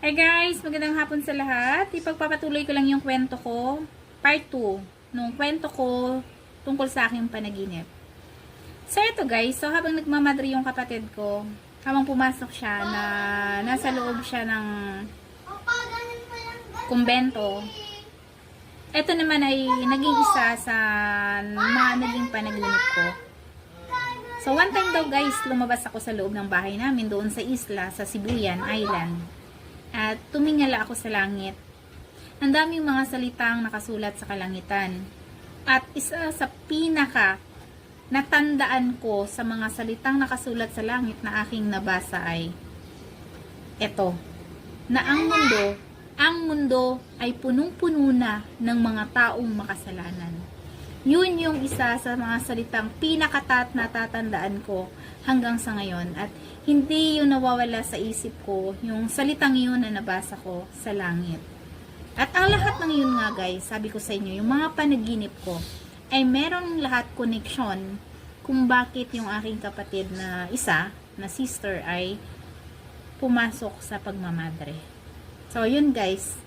Hi guys! Magandang hapon sa lahat. Ipagpapatuloy ko lang yung kwento ko. Part 2. Nung kwento ko tungkol sa aking panaginip. So ito guys, so habang nagmamadre yung kapatid ko, habang pumasok siya na nasa loob siya ng kumbento, ito naman ay naging isa sa mga naging panaginip ko. So one time daw guys, lumabas ako sa loob ng bahay namin doon sa isla, sa Sibuyan Island. At tumingala ako sa langit. Ang daming mga salitang nakasulat sa kalangitan. At isa sa pinaka natandaan ko sa mga salitang nakasulat sa langit na aking nabasa ay eto, na ang mundo ay punong-puno na ng mga taong makasalanan. Yun yung isa sa mga salitang natatandaan ko hanggang sa ngayon. At hindi yun nawawala sa isip ko, yung salitang yun na nabasa ko sa langit. At ang lahat ng yun nga guys, sabi ko sa inyo, yung mga panaginip ko, ay meron lahat connection kung bakit yung aking kapatid na isa, na sister, ay pumasok sa pagmamadre. So yun guys,